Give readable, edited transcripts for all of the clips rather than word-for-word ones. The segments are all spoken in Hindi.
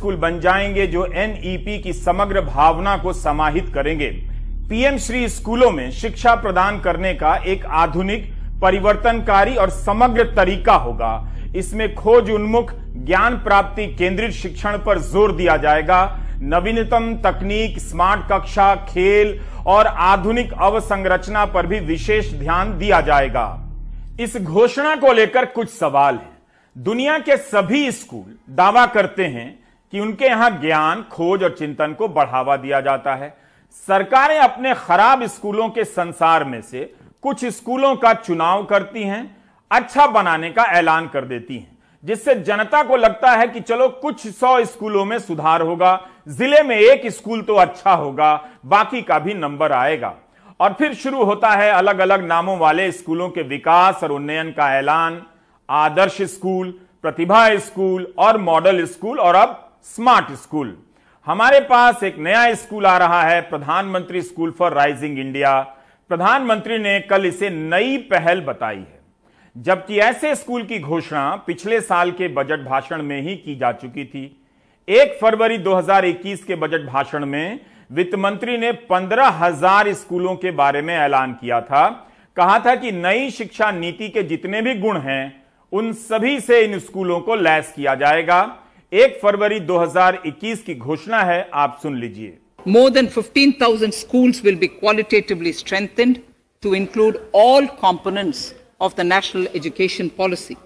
स्कूल बन जाएंगे जो एनईपी की समग्र भावना को समाहित करेंगे। पीएम श्री स्कूलों में शिक्षा प्रदान करने का एक आधुनिक, परिवर्तनकारी और समग्र तरीका होगा। इसमें खोज उन्मुख, ज्ञान प्राप्ति केंद्रित शिक्षण पर जोर दिया जाएगा। नवीनतम तकनीक, स्मार्ट कक्षा, खेल और आधुनिक अवसंरचना पर भी विशेष ध्यान दिया जाएगा। इस घोषणा को लेकर कुछ सवाल हैं। दुनिया के सभी स्कूल दावा करते हैं कि उनके यहां ज्ञान, खोज और चिंतन को बढ़ावा दिया जाता है। सरकारें अपने खराब स्कूलों के संसार में से कुछ स्कूलों का चुनाव करती हैं, अच्छा बनाने का ऐलान कर देती हैं, जिससे जनता को लगता है कि चलो कुछ 100 स्कूलों में सुधार होगा, जिले में एक स्कूल तो अच्छा होगा, बाकी का भी नंबर आएगा। और फिर शुरू होता है अलग अलग नामों वाले स्कूलों के विकास और उन्नयन का ऐलान। आदर्श स्कूल, प्रतिभा स्कूल और मॉडल स्कूल और अब स्मार्ट स्कूल। हमारे पास एक नया स्कूल आ रहा है, प्रधानमंत्री स्कूल फॉर राइजिंग इंडिया। प्रधानमंत्री ने कल इसे नई पहल बताई है, जबकि ऐसे स्कूल की घोषणा पिछले साल के बजट भाषण में ही की जा चुकी थी। 1 फरवरी 2021 के बजट भाषण में वित्त मंत्री ने 15,000 स्कूलों के बारे में ऐलान किया था। कहा था कि नई शिक्षा नीति के जितने भी गुण हैं, उन सभी से इन स्कूलों को लैस किया जाएगा। 1 फरवरी 2021 की घोषणा है, आप सुन लीजिए। More than 15,000 schools will be qualitatively strengthened to include all components of the national education policy.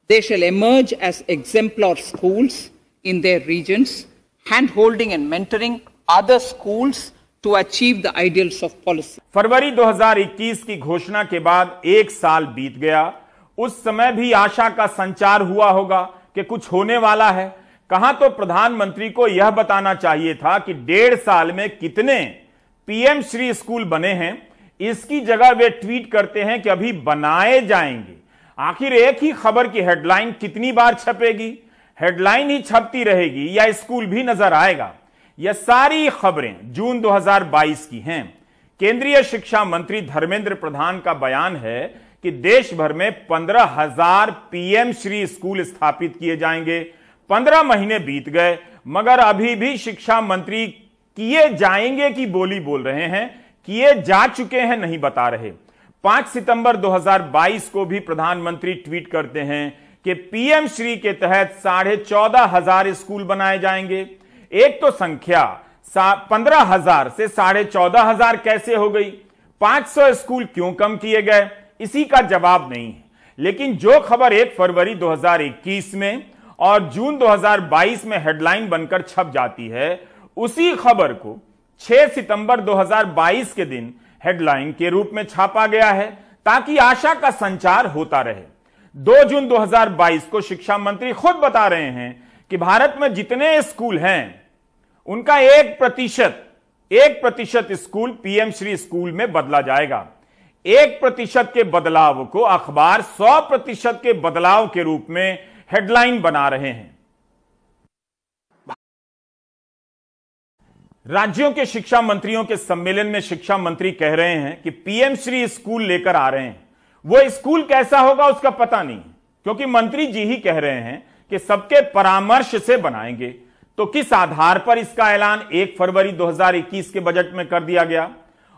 They shall emerge as exemplar schools in their regions, hand-holding and mentoring other schools to achieve the ideals of policy. फरवरी 2021 की घोषणा के बाद 1 साल बीत गया। उस समय भी आशा का संचार हुआ होगा कि कुछ होने वाला है। कहां तो प्रधानमंत्री को यह बताना चाहिए था कि 1.5 साल में कितने पीएम श्री स्कूल बने हैं। इसकी जगह वे ट्वीट करते हैं कि अभी बनाए जाएंगे। आखिर एक ही खबर की हेडलाइन कितनी बार छपेगी? हेडलाइन ही छपती रहेगी या स्कूल भी नजर आएगा? यह सारी खबरें जून 2022 की हैं। केंद्रीय शिक्षा मंत्री धर्मेंद्र प्रधान का बयान है कि देश भर में 15,000 पीएम श्री स्कूल स्थापित किए जाएंगे। 15 महीने बीत गए, मगर अभी भी शिक्षा मंत्री किए जाएंगे की बोली बोल रहे हैं, किए जा चुके हैं नहीं बता रहे। 5 सितंबर 2022 को भी प्रधानमंत्री ट्वीट करते हैं कि पीएम श्री के तहत 14,500 स्कूल बनाए जाएंगे। एक तो संख्या 15,000 से 14,500 कैसे हो गई? 500 स्कूल क्यों कम किए गए? इसी का जवाब नहीं है। लेकिन जो खबर 1 फरवरी 2021 में और जून 2022 में हेडलाइन बनकर छप जाती है, उसी खबर को 6 सितंबर 2022 के दिन हेडलाइन के रूप में छापा गया है, ताकि आशा का संचार होता रहे। 2 जून 2022 को शिक्षा मंत्री खुद बता रहे हैं कि भारत में जितने स्कूल हैं, उनका 1% स्कूल पीएम श्री स्कूल में बदला जाएगा। 1% के बदलाव को अखबार 100% के बदलाव के रूप में हेडलाइन बना रहे हैं। राज्यों के शिक्षा मंत्रियों के सम्मेलन में शिक्षा मंत्री कह रहे हैं कि पीएम श्री स्कूल लेकर आ रहे हैं। वो स्कूल कैसा होगा उसका पता नहीं, क्योंकि मंत्री जी ही कह रहे हैं कि सबके परामर्श से बनाएंगे। तो किस आधार पर इसका ऐलान 1 फरवरी 2021 के बजट में कर दिया गया?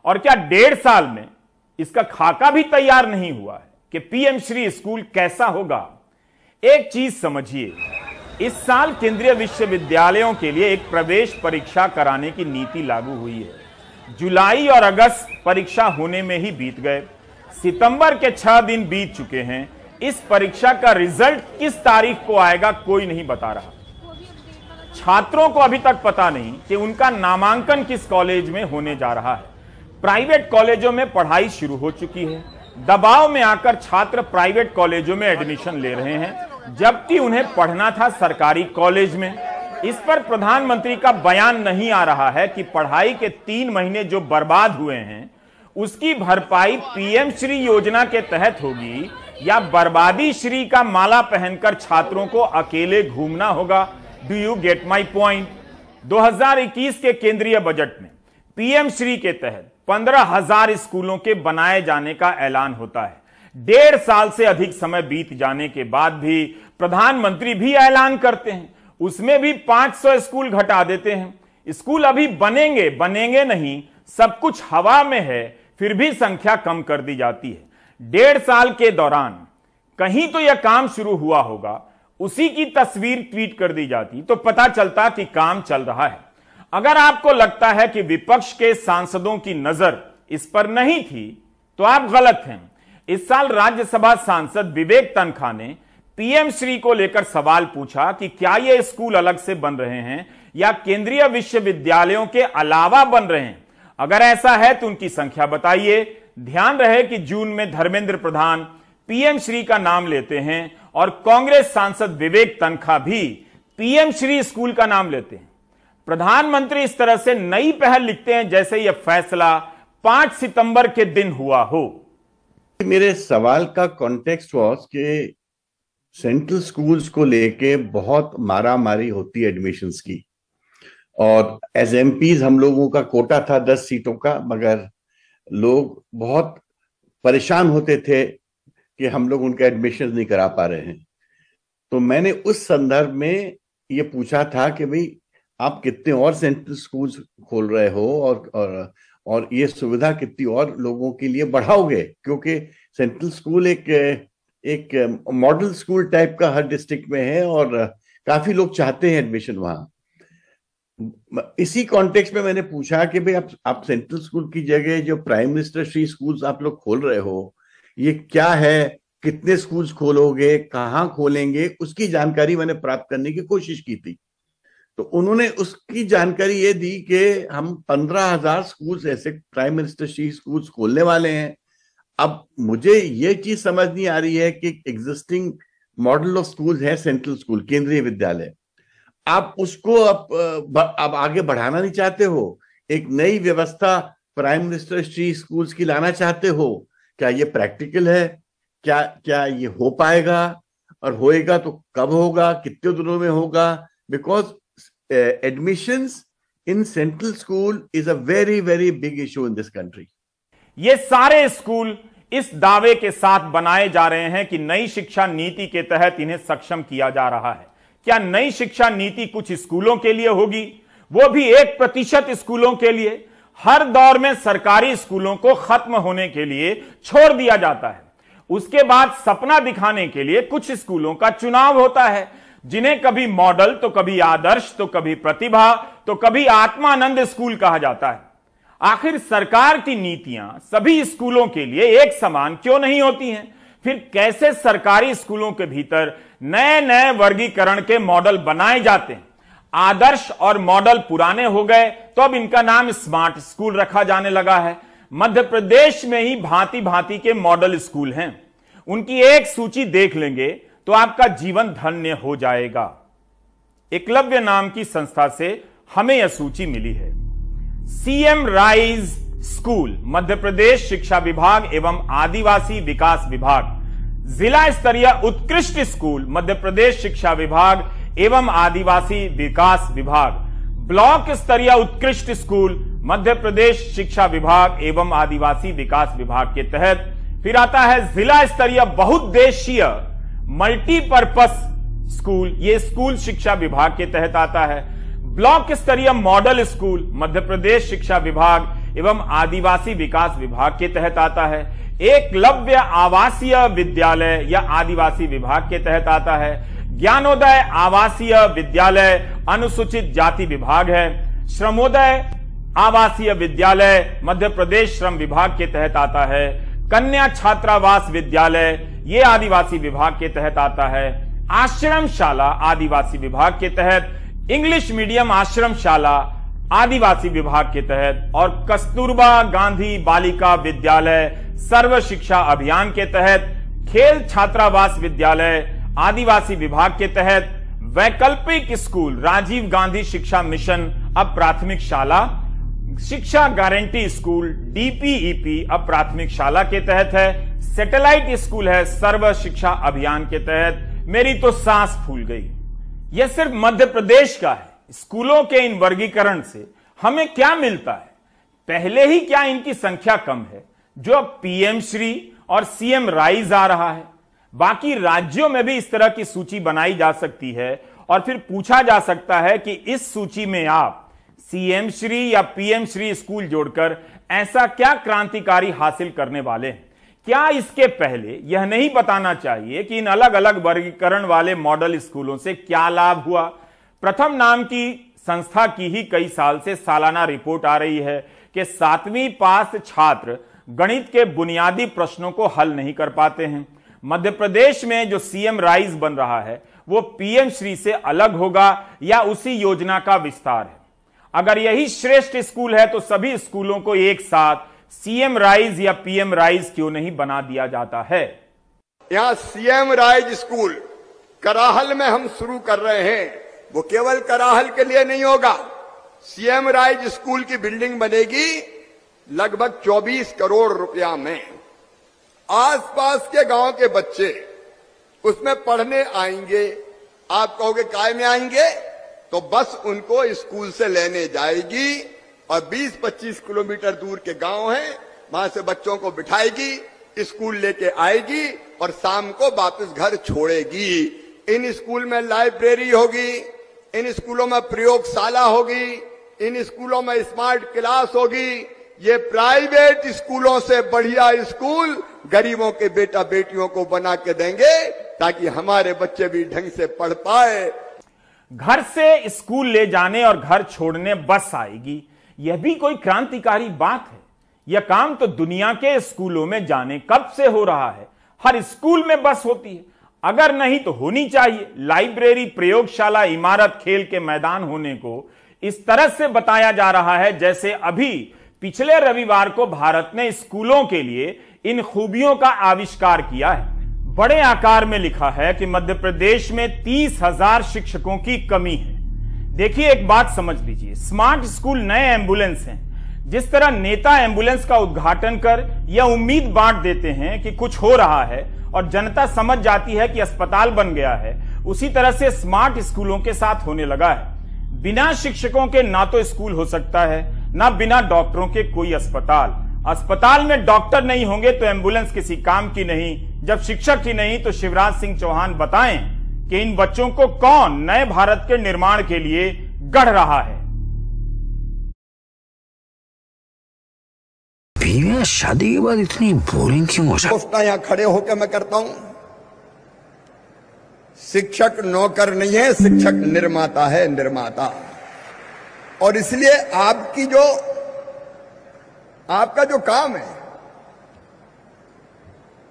और क्या 1.5 साल में इसका खाका भी तैयार नहीं हुआ है कि पीएम श्री स्कूल कैसा होगा? एक चीज समझिए, इस साल केंद्रीय विश्वविद्यालयों के लिए एक प्रवेश परीक्षा कराने की नीति लागू हुई है। जुलाई और अगस्त परीक्षा होने में ही बीत गए। सितंबर के 6 दिन बीत चुके हैं। इस परीक्षा का रिजल्ट किस तारीख को आएगा कोई नहीं बता रहा। छात्रों को अभी तक पता नहीं कि उनका नामांकन किस कॉलेज में होने जा रहा है। प्राइवेट कॉलेजों में पढ़ाई शुरू हो चुकी है। दबाव में आकर छात्र प्राइवेट कॉलेजों में एडमिशन ले रहे हैं, जबकि उन्हें पढ़ना था सरकारी कॉलेज में। इस पर प्रधानमंत्री का बयान नहीं आ रहा है कि पढ़ाई के 3 महीने जो बर्बाद हुए हैं, उसकी भरपाई पीएम श्री योजना के तहत होगी या बर्बादी श्री का माला पहनकर छात्रों को अकेले घूमना होगा। Do you get my point? 2021 के केंद्रीय बजट में पीएम श्री के तहत 15,000 स्कूलों के बनाए जाने का ऐलान होता है। 1.5 साल से अधिक समय बीत जाने के बाद भी प्रधानमंत्री भी ऐलान करते हैं, उसमें भी 500 स्कूल घटा देते हैं। स्कूल अभी बनेंगे नहीं, सब कुछ हवा में है, फिर भी संख्या कम कर दी जाती है। 1.5 साल के दौरान कहीं तो यह काम शुरू हुआ होगा, उसी की तस्वीर ट्वीट कर दी जाती तो पता चलता कि काम चल रहा है। अगर आपको लगता है कि विपक्ष के सांसदों की नजर इस पर नहीं थी तो आप गलत हैं। इस साल राज्यसभा सांसद विवेक तनखा ने पीएम श्री को लेकर सवाल पूछा कि क्या ये स्कूल अलग से बन रहे हैं या केंद्रीय विश्वविद्यालयों के अलावा बन रहे हैं। अगर ऐसा है तो उनकी संख्या बताइए। ध्यान रहे कि जून में धर्मेंद्र प्रधान पीएम श्री का नाम लेते हैं और कांग्रेस सांसद विवेक तनखा भी पीएम श्री स्कूल का नाम लेते हैं। प्रधानमंत्री इस तरह से नई पहल लिखते हैं जैसे यह फैसला 5 सितंबर के दिन हुआ हो। मेरे सवाल का कॉन्टेक्स्ट वाज कि सेंट्रल स्कूल्स को लेके बहुत मारामारी होती है एडमिशन्स की, और एज एमपीज हम लोगों का कोटा था 10 सीटों का, मगर लोग बहुत परेशान होते थे कि हम लोग उनका एडमिशन नहीं करा पा रहे हैं। तो मैंने उस संदर्भ में ये पूछा था कि भाई आप कितने और सेंट्रल स्कूल्स खोल रहे हो और ये सुविधा कितनी और लोगों के लिए बढ़ाओगे, क्योंकि सेंट्रल स्कूल एक मॉडल स्कूल टाइप का हर डिस्ट्रिक्ट में है और काफी लोग चाहते हैं एडमिशन वहां। इसी कॉन्टेक्स्ट में मैंने पूछा कि भाई आप सेंट्रल स्कूल की जगह जो प्राइम मिनिस्टर श्री स्कूल्स आप लोग खोल रहे हो, ये क्या है, कितने स्कूल्स खोलोगे, कहाँ खोलेंगे, उसकी जानकारी मैंने प्राप्त करने की कोशिश की थी। तो उन्होंने उसकी जानकारी ये दी कि हम 15,000 स्कूल्स ऐसे प्राइम मिनिस्टर श्री स्कूल्स खोलने वाले हैं। अब मुझे ये चीज समझ नहीं आ रही है कि एग्जिस्टिंग मॉडल ऑफ स्कूल्स है सेंट्रल स्कूल, केंद्रीय विद्यालय, आप उसको अब आगे बढ़ाना नहीं चाहते हो, एक नई व्यवस्था प्राइम मिनिस्टर श्री स्कूल्स की लाना चाहते हो। क्या ये प्रैक्टिकल है? क्या ये हो पाएगा? और होएगा तो कब होगा, कितने दिनों में होगा? Because admissions in central school is a very big issue in this country. ये सारे स्कूल इस दावे के साथ बनाए जा रहे हैं कि नई शिक्षा नीति के तहत इन्हें सक्षम किया जा रहा है। क्या नई शिक्षा नीति कुछ स्कूलों के लिए होगी, वो भी 1% स्कूलों के लिए? हर दौर में सरकारी स्कूलों को खत्म होने के लिए छोड़ दिया जाता है, उसके बाद सपना दिखाने के लिए कुछ स्कूलों का चुनाव होता है, जिन्हें कभी मॉडल तो कभी आदर्श तो कभी प्रतिभा तो कभी आत्मानंद स्कूल कहा जाता है। आखिर सरकार की नीतियां सभी स्कूलों के लिए एक समान क्यों नहीं होती हैं? फिर कैसे सरकारी स्कूलों के भीतर नए वर्गीकरण के मॉडल बनाए जाते हैं? आदर्श और मॉडल पुराने हो गए तो अब इनका नाम स्मार्ट स्कूल रखा जाने लगा है। मध्य प्रदेश में ही भांति भांति के मॉडल स्कूल हैं, उनकी एक सूची देख लेंगे तो आपका जीवन धन्य हो जाएगा। एकलव्य नाम की संस्था से हमें यह सूची मिली है। CM rise school Madhya Pradesh शिक्षा विभाग एवं आदिवासी विकास विभाग, जिला स्तरीय उत्कृष्ट स्कूल मध्य प्रदेश शिक्षा विभाग एवं आदिवासी विकास विभाग, ब्लॉक स्तरीय उत्कृष्ट स्कूल मध्य प्रदेश शिक्षा विभाग एवं आदिवासी विकास विभाग के तहत। फिर आता है जिला स्तरीय बहुउद्देशीय मल्टीपर्पस स्कूल, ये स्कूल शिक्षा विभाग के तहत आता है। ब्लॉक स्तरीय मॉडल स्कूल मध्य प्रदेश शिक्षा विभाग एवं आदिवासी विकास विभाग के तहत आता है। एकलव्य आवासीय विद्यालय या आदिवासी विभाग के तहत आता है। ज्ञानोदय आवासीय विद्यालय अनुसूचित जाति विभाग है। श्रमोदय आवासीय विद्यालय मध्य प्रदेश श्रम विभाग के तहत आता है। कन्या छात्रावास विद्यालय ये आदिवासी विभाग के तहत आता है। आश्रम शाला आदिवासी विभाग के तहत, इंग्लिश मीडियम आश्रम शाला आदिवासी विभाग के तहत, और कस्तूरबा गांधी बालिका विद्यालय सर्व शिक्षा अभियान के तहत, खेल छात्रावास विद्यालय आदिवासी विभाग के तहत, वैकल्पिक स्कूल राजीव गांधी शिक्षा मिशन अब प्राथमिक शाला, शिक्षा गारंटी स्कूल डीपीईपी अब प्राथमिक शाला के तहत है। सैटेलाइट स्कूल है सर्व शिक्षा अभियान के तहत। मेरी तो सांस फूल गई। यह सिर्फ मध्य प्रदेश का है। स्कूलों के इन वर्गीकरण से हमें क्या मिलता है? पहले ही क्या इनकी संख्या कम है जो अब पीएम श्री और सीएम राइज आ रहा है। बाकी राज्यों में भी इस तरह की सूची बनाई जा सकती है और फिर पूछा जा सकता है कि इस सूची में आप सीएम श्री या पीएम श्री स्कूल जोड़कर ऐसा क्या क्रांतिकारी हासिल करने वाले हैं? क्या इसके पहले यह नहीं बताना चाहिए कि इन अलग अलग वर्गीकरण वाले मॉडल स्कूलों से क्या लाभ हुआ? प्रथम नाम की संस्था की ही कई साल से सालाना रिपोर्ट आ रही है कि 7वीं पास छात्र गणित के बुनियादी प्रश्नों को हल नहीं कर पाते हैं। मध्य प्रदेश में जो सीएम राइज बन रहा है वो पीएम श्री से अलग होगा या उसी योजना का विस्तार है? अगर यही श्रेष्ठ स्कूल है तो सभी स्कूलों को एक साथ सीएम राइज या पीएम राइज क्यों नहीं बना दिया जाता है? यहां सीएम राइज स्कूल कराहल में हम शुरू कर रहे हैं, वो केवल कराहल के लिए नहीं होगा। सीएम राइज स्कूल की बिल्डिंग बनेगी लगभग 24 करोड़ रुपया में। आसपास के गांव के बच्चे उसमें पढ़ने आएंगे। आप कहोगे काय में आएंगे? तो बस उनको स्कूल से लेने जाएगी और 20-25 किलोमीटर दूर के गांव हैं, वहां से बच्चों को बिठाएगी, स्कूल लेके आएगी और शाम को वापस घर छोड़ेगी। इन स्कूल में लाइब्रेरी होगी, इन स्कूलों में प्रयोगशाला होगी, इन स्कूलों में स्मार्ट क्लास होगी। ये प्राइवेट स्कूलों से बढ़िया स्कूल गरीबों के बेटा बेटियों को बना के देंगे ताकि हमारे बच्चे भी ढंग से पढ़ पाए। घर से स्कूल ले जाने और घर छोड़ने बस आएगी, यह भी कोई क्रांतिकारी बात है? यह काम तो दुनिया के स्कूलों में जाने कब से हो रहा है। हर स्कूल में बस होती है, अगर नहीं तो होनी चाहिए। लाइब्रेरी, प्रयोगशाला, इमारत, खेल के मैदान होने को इस तरह से बताया जा रहा है जैसे अभी पिछले रविवार को भारत ने स्कूलों के लिए इन खूबियों का आविष्कार किया है। बड़े आकार में लिखा है कि मध्य प्रदेश में 30,000 शिक्षकों की कमी है। देखिए, एक बात समझ लीजिए, स्मार्ट स्कूल नए एम्बुलेंस हैं। जिस तरह नेता एम्बुलेंस का उद्घाटन कर यह उम्मीद बांट देते हैं कि कुछ हो रहा है और जनता समझ जाती है कि अस्पताल बन गया है, उसी तरह से स्मार्ट स्कूलों के साथ होने लगा है। बिना शिक्षकों के ना तो स्कूल हो सकता है, ना बिना डॉक्टरों के कोई अस्पताल। अस्पताल में डॉक्टर नहीं होंगे तो एम्बुलेंस किसी काम की नहीं। जब शिक्षक ही नहीं तो शिवराज सिंह चौहान बताएं कि इन बच्चों को कौन नए भारत के निर्माण के लिए गढ़ रहा है? बीवियां शादी के बाद इतनी बोरिंग क्यों हो जाती? यहां खड़े होकर मैं करता हूं। शिक्षक नौकर नहीं है, शिक्षक निर्माता है, निर्माता। और इसलिए आपका जो काम है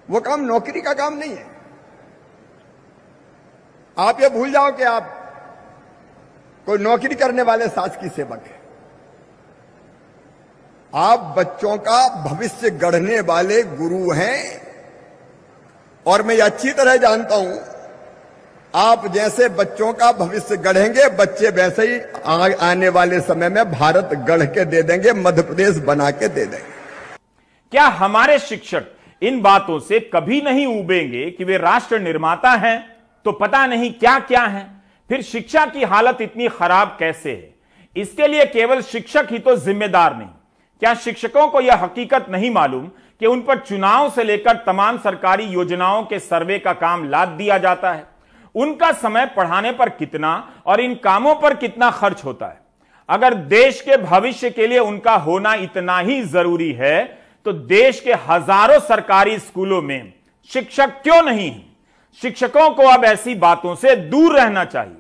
वो काम नौकरी का काम नहीं है। आप ये भूल जाओ कि आप कोई नौकरी करने वाले शासकीय सेवक है। आप बच्चों का भविष्य गढ़ने वाले गुरु हैं। और मैं अच्छी तरह जानता हूं, आप जैसे बच्चों का भविष्य गढ़ेंगे, बच्चे वैसे ही आने वाले समय में भारत गढ़ के दे देंगे, मध्य प्रदेश बना के दे देंगे। क्या हमारे शिक्षक इन बातों से कभी नहीं उबेंगे कि वे राष्ट्र निर्माता हैं तो पता नहीं क्या क्या हैं? फिर शिक्षा की हालत इतनी खराब कैसे है? इसके लिए केवल शिक्षक ही तो जिम्मेदार नहीं। क्या शिक्षकों को यह हकीकत नहीं मालूम कि उन पर चुनाव से लेकर तमाम सरकारी योजनाओं के सर्वे का काम लाद दिया जाता है? उनका समय पढ़ाने पर कितना और इन कामों पर कितना खर्च होता है? अगर देश के भविष्य के लिए उनका होना इतना ही जरूरी है तो देश के हजारों सरकारी स्कूलों में शिक्षक क्यों नहीं है? शिक्षकों को अब ऐसी बातों से दूर रहना चाहिए।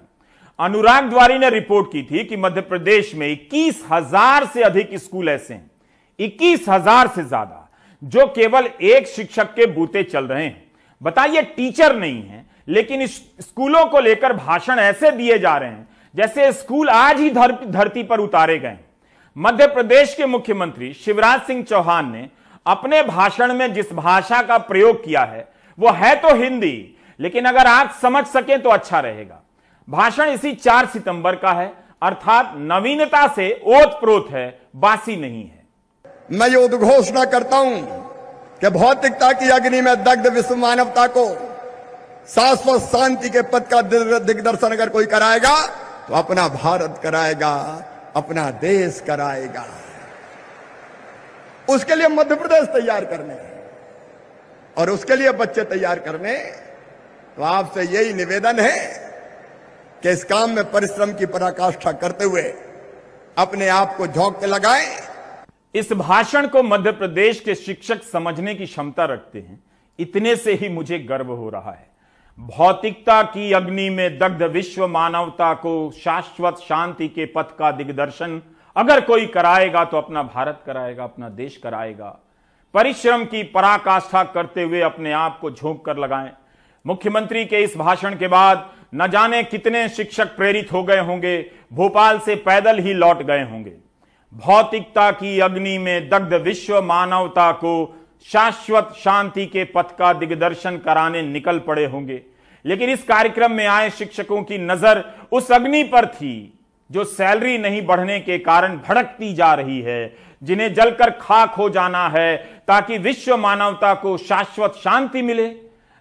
अनुराग द्वारी ने रिपोर्ट की थी कि मध्य प्रदेश में 21,000 से अधिक स्कूल ऐसे हैं, 21,000 से ज्यादा, जो केवल एक शिक्षक के बूते चल रहे हैं। बताइए, टीचर नहीं है, लेकिन इस स्कूलों को लेकर भाषण ऐसे दिए जा रहे हैं जैसे स्कूल आज ही धरती पर उतारे गए। मध्य प्रदेश के मुख्यमंत्री शिवराज सिंह चौहान ने अपने भाषण में जिस भाषा का प्रयोग किया है वो है तो हिंदी, लेकिन अगर आप समझ सके तो अच्छा रहेगा। भाषण इसी 4 सितंबर का है, अर्थात नवीनता से ओतप्रोत है, बासी नहीं है। मैं ये उद्घोषणा करता हूं कि भौतिकता की अग्नि में दग्ध विश्व मानवता को शाश्वत शांति के पद का दिग्दर्शन अगर कोई कराएगा तो अपना भारत कराएगा, अपना देश कराएगा। उसके लिए मध्य प्रदेश तैयार करने और उसके लिए बच्चे तैयार करने। तो आपसे यही निवेदन है कि इस काम में परिश्रम की पराकाष्ठा करते हुए अपने आप को झोंक के लगाएं। इस भाषण को मध्य प्रदेश के शिक्षक समझने की क्षमता रखते हैं, इतने से ही मुझे गर्व हो रहा है। भौतिकता की अग्नि में दग्ध विश्व मानवता को शाश्वत शांति के पथ का दिग्दर्शन अगर कोई कराएगा तो अपना भारत कराएगा, अपना देश कराएगा। परिश्रम की पराकाष्ठा करते हुए अपने आप को झोंक कर लगाएं। मुख्यमंत्री के इस भाषण के बाद न जाने कितने शिक्षक प्रेरित हो गए होंगे, भोपाल से पैदल ही लौट गए होंगे। भौतिकता की अग्नि में दग्ध विश्व मानवता को शाश्वत शांति के पथ का दिग्दर्शन कराने निकल पड़े होंगे। लेकिन इस कार्यक्रम में आए शिक्षकों की नजर उस अग्नि पर थी जो सैलरी नहीं बढ़ने के कारण भड़कती जा रही है, जिन्हें जलकर खाक हो जाना है ताकि विश्व मानवता को शाश्वत शांति मिले।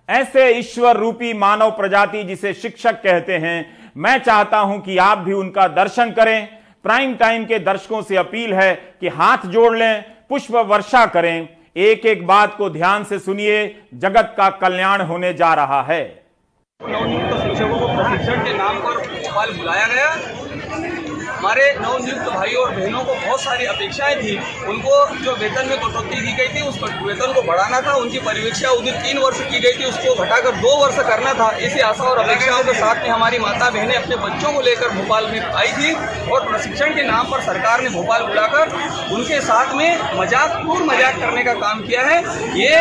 ऐसे ईश्वर रूपी मानव प्रजाति जिसे शिक्षक कहते हैं, मैं चाहता हूं कि आप भी उनका दर्शन करें। प्राइम टाइम के दर्शकों से अपील है कि हाथ जोड़ लें, पुष्प वर्षा करें। एक एक बात को ध्यान से सुनिए, जगत का कल्याण होने जा रहा है। नवनियुक्त शिक्षकों को प्रशिक्षण के नाम पर भोपाल बुलाया गया। हमारे नवनियुक्त भाई और बहनों को बहुत सारी अपेक्षाएं थी। उनको जो वेतन में कटौती की गई थी उस वेतन को बढ़ाना था। उनकी परीक्षा उधर 3 वर्ष की गई थी, उसको घटाकर 2 वर्ष करना था। इसी आशा और अपेक्षाओं के साथ में हमारी माता बहनें अपने बच्चों को लेकर भोपाल में आई थी और प्रशिक्षण के नाम पर सरकार ने भोपाल बुलाकर उनके साथ में पूर्ण मजाक करने का काम किया है। ये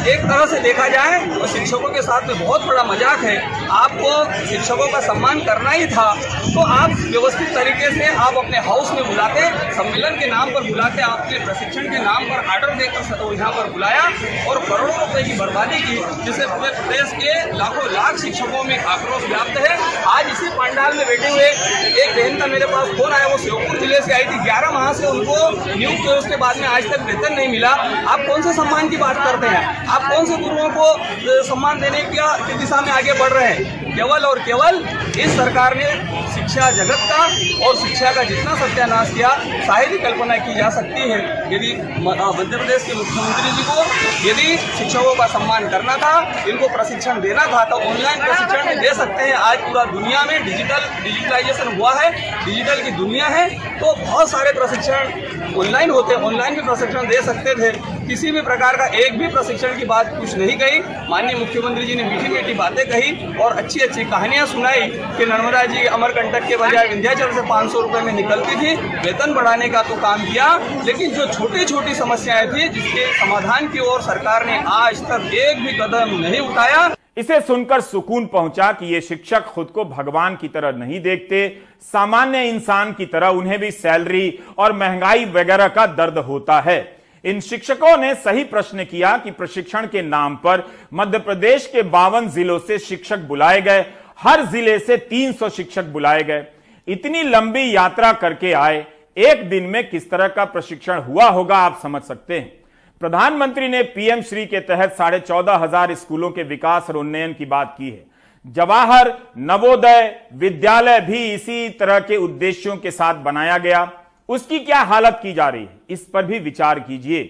एक तरह से देखा जाए तो शिक्षकों के साथ में बहुत बड़ा मजाक है। आपको शिक्षकों का सम्मान करना ही था तो आप व्यवस्थित तरीके से आप अपने हाउस में बुलाते, सम्मेलन के नाम पर बुलाते, आपके प्रशिक्षण के नाम पर ऑर्डर देकर यहाँ पर बुलाया और करोड़ों रुपए की बर्बादी की, जिससे पूरे प्रदेश के लाखों लाख शिक्षकों में आक्रोश व्याप्त है। आज इसी पंडाल में बैठे हुए एक बहन का मेरे पास फोन आया, वो श्योपुर जिले से आई थी। 11 माह से उनको नियुक्त हुए, उसके बाद में आज तक वेतन नहीं मिला। आप कौन से सम्मान की बात करते हैं? आप कौन से गुरुओं को सम्मान देने की दिशा में आगे बढ़ रहे हैं? केवल और केवल इस सरकार ने शिक्षा जगत का और शिक्षा का जितना सत्यानाश किया, शायद ही कल्पना की जा सकती है। यदि मध्य प्रदेश के मुख्यमंत्री जी को यदि शिक्षकों का सम्मान करना था, इनको प्रशिक्षण देना था, तो ऑनलाइन प्रशिक्षण भी दे सकते हैं। आज पूरा दुनिया में डिजिटलाइजेशन हुआ है, डिजिटल की दुनिया है, तो बहुत सारे प्रशिक्षण ऑनलाइन होते हैं, ऑनलाइन भी प्रशिक्षण दे सकते थे। किसी भी प्रकार का एक भी प्रशिक्षण की बात कुछ नहीं कही। माननीय मुख्यमंत्री जी ने मीठी मीठी बातें कही और अच्छी अच्छी कहानियां सुनाई कि नर्मदा जी अमरकंटक के बजाय विंध्याचल से 500 रुपए में निकलती थी। वेतन बढ़ाने का तो काम किया, लेकिन जो छोटी छोटी समस्याएं थी जिसके समाधान की ओर सरकार ने आज तक एक भी कदम नहीं उठाया। इसे सुनकर सुकून पहुंचा कि ये शिक्षक खुद को भगवान की तरह नहीं देखते, सामान्य इंसान की तरह उन्हें भी सैलरी और महंगाई वगैरह का दर्द होता है। इन शिक्षकों ने सही प्रश्न किया कि प्रशिक्षण के नाम पर मध्य प्रदेश के 52 जिलों से शिक्षक बुलाए गए, हर जिले से 300 शिक्षक बुलाए गए। इतनी लंबी यात्रा करके आए, एक दिन में किस तरह का प्रशिक्षण हुआ होगा आप समझ सकते हैं। प्रधानमंत्री ने पीएम श्री के तहत 14,500 स्कूलों के विकास और उन्नयन की बात की है। जवाहर नवोदय विद्यालय भी इसी तरह के उद्देश्यों के साथ बनाया गया। उसकी क्या हालत की जा रही है, इस पर भी विचार कीजिए।